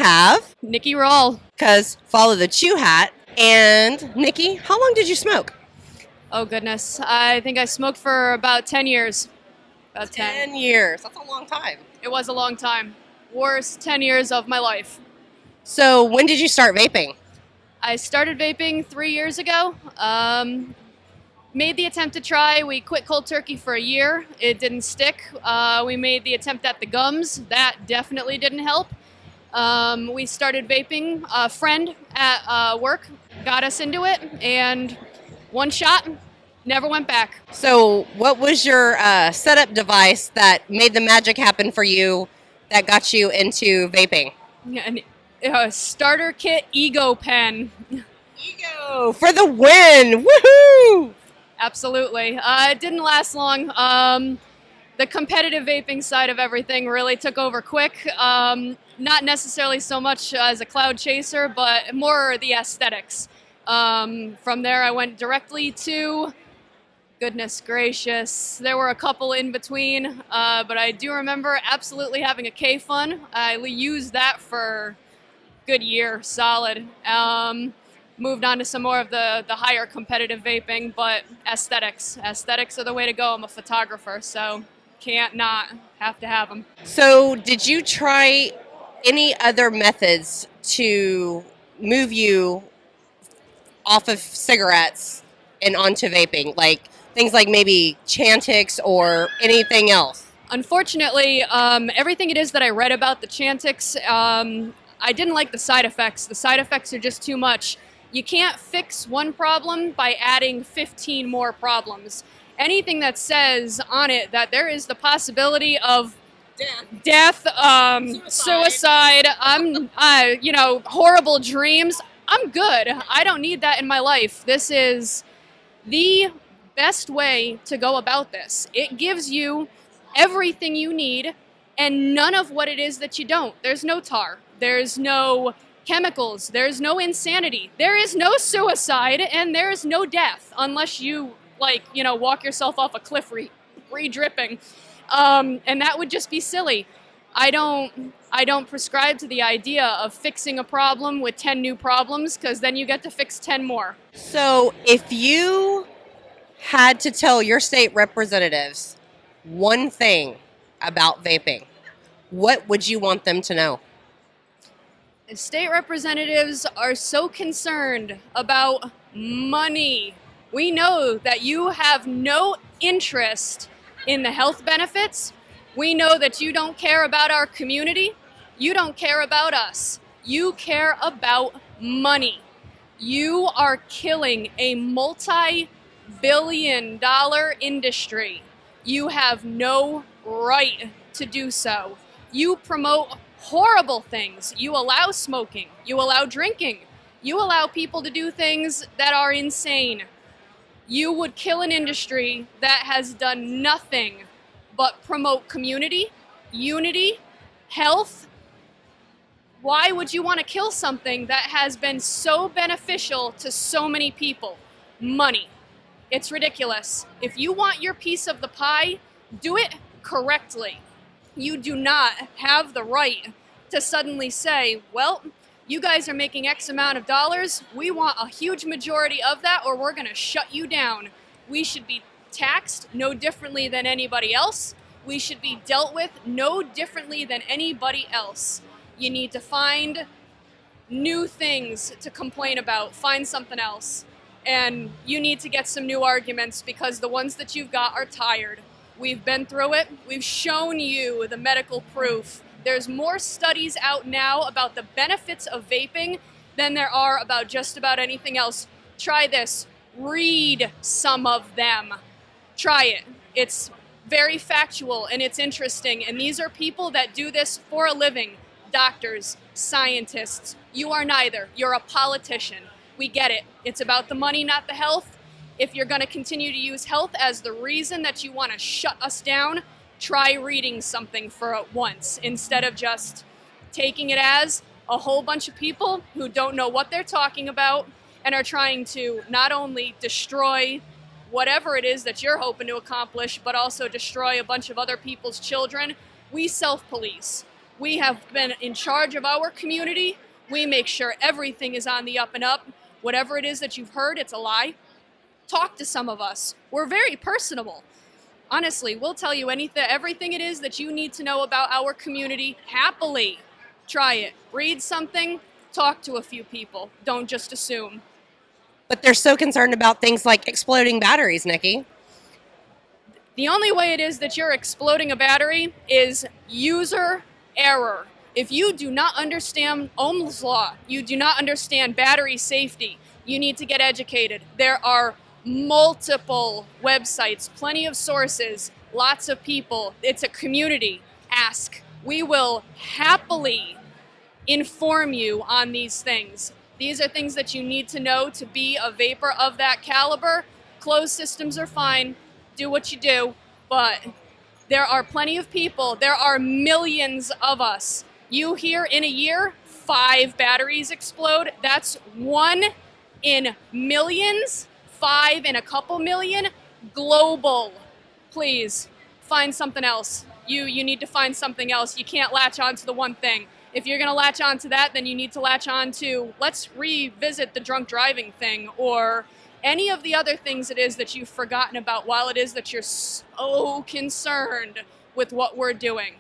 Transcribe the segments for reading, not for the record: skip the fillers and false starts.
have Niki Roll. because follow the chew hat. And Niki, how long did you smoke? Oh goodness, I think I smoked for about 10 years. About 10 years. That's a long time. It was a long time. Worst 10 years of my life. So when did you start vaping? I started vaping 3 years ago. Made the attempt to try. We quit cold turkey for a year. It didn't stick. We made the attempt at the gums. That definitely didn't help. We started vaping. A friend at work got us into it, and one shot, never went back. So what was your setup device that made the magic happen for you that got you into vaping? A starter kit ego pen. Ego for the win! Woohoo! Absolutely. It didn't last long. The competitive vaping side of everything really took over quick. Not necessarily so much as a cloud chaser, but more the aesthetics. From there, I went directly to, goodness gracious, there were a couple in between, but I do remember absolutely having a K-Fun. I used that for a good year, solid. Moved on to some more of the higher competitive vaping, but aesthetics. Aesthetics are the way to go. I'm a photographer, so can't not have to have them. So did you try any other methods to move you off of cigarettes and onto vaping? Like things like maybe Chantix or anything else? Unfortunately, everything it is that I read about the Chantix, I didn't like the side effects. The side effects are just too much. You can't fix one problem by adding 15 more problems. Anything that says on it that there is the possibility of death, suicide, horrible dreams, I'm good. I don't need that in my life. This is the best way to go about this. It gives you everything you need and none of what it is that you don't. There's no tar. There's no chemicals. There's no insanity. There is no suicide, and there is no death unless you, walk yourself off a cliff re-dripping. And that would just be silly. I don't prescribe to the idea of fixing a problem with 10 new problems, because then you get to fix 10 more. So if you had to tell your state representatives one thing about vaping, what would you want them to know? State representatives are so concerned about money. We know that you have no interest in the health benefits. We know that you don't care about our community. You don't care about us. You care about money. You are killing a multi-billion-dollar industry. You have no right to do so. You promote horrible things. You allow smoking. You allow drinking. You allow people to do things that are insane. You would kill an industry that has done nothing but promote community, unity, health. Why would you want to kill something that has been so beneficial to so many people? Money. It's ridiculous. If you want your piece of the pie, do it correctly. You do not have the right to suddenly say, well, you guys are making X amount of dollars. We want a huge majority of that, or we're going to shut you down. We should be taxed no differently than anybody else. We should be dealt with no differently than anybody else. You need to find new things to complain about. Find something else. And you need to get some new arguments, because the ones that you've got are tired. We've been through it. We've shown you the medical proof. There's more studies out now about the benefits of vaping than there are about just about anything else. Try this. Read some of them. Try it. It's very factual and it's interesting. And these are people that do this for a living. Doctors, scientists. You are neither. You're a politician. We get it. It's about the money, not the health. If you're going to continue to use health as the reason that you want to shut us down, try reading something for once instead of just taking it as a whole bunch of people who don't know what they're talking about and are trying to not only destroy whatever it is that you're hoping to accomplish, but also destroy a bunch of other people's children. We self-police. We have been in charge of our community. We make sure everything is on the up and up. Whatever it is that you've heard, it's a lie. Talk to some of us. We're very personable. Honestly, we'll tell you everything it is that you need to know about our community happily. Try it. Read something, talk to a few people. Don't just assume. But they're so concerned about things like exploding batteries, Niki. The only way it is that you're exploding a battery is user error. If you do not understand Ohm's law, you do not understand battery safety, you need to get educated. There are multiple websites, plenty of sources, lots of people. It's a community. Ask. We will happily inform you on these things. These are things that you need to know to be a vapor of that caliber. Closed systems are fine. Do what you do, but there are plenty of people. There are millions of us. You hear in a year, 5 batteries explode. That's 1 in millions, 5 in a couple million, global. Please, find something else. You need to find something else. You can't latch on to the one thing. If you're gonna latch on to that, then you need to latch on to, let's revisit the drunk driving thing, or any of the other things it is that you've forgotten about while it is that you're so concerned with what we're doing.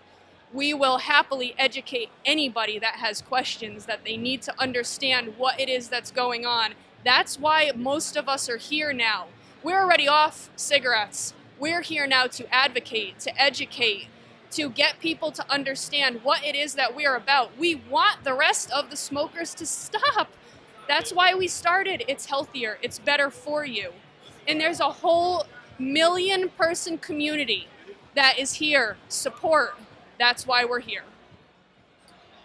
We will happily educate anybody that has questions, that they need to understand what it is that's going on. That's why most of us are here now. We're already off cigarettes. We're here now to advocate, to educate, to get people to understand what it is that we're about. We want the rest of the smokers to stop. That's why we started. It's healthier. It's better for you. And there's a whole 1 million person community that is here. Support. That's why we're here.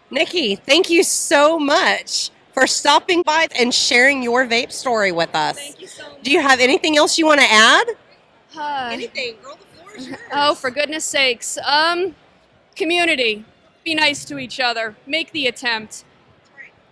Niki, thank you so much for stopping by and sharing your vape story with us. Thank you so much. Do you have anything else you want to add? Anything. Girl, the floor is yours. Oh, for goodness sakes. Community. Be nice to each other. Make the attempt.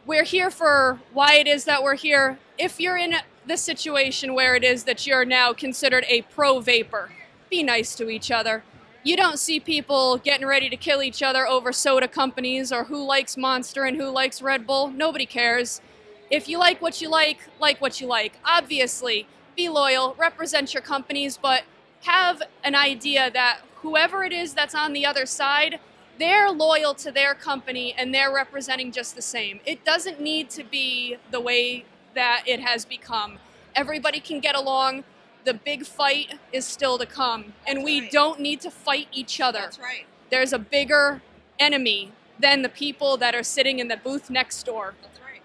We're here for why it is that we're here. If you're in the situation where it is that you're now considered a pro-vapor, be nice to each other. You don't see people getting ready to kill each other over soda companies or who likes Monster and who likes Red Bull. Nobody cares. If you like what you like what you like. Obviously, be loyal, represent your companies, but have an idea that whoever it is that's on the other side, they're loyal to their company and they're representing just the same. It doesn't need to be the way that it has become. Everybody can get along. The big fight is still to come. And we don't need to fight each other. That's right. There's a bigger enemy than the people that are sitting in the booth next door. That's right.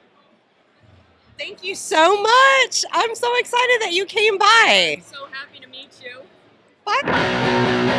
Thank you so much. I'm so excited that you came by. So happy to meet you. Bye.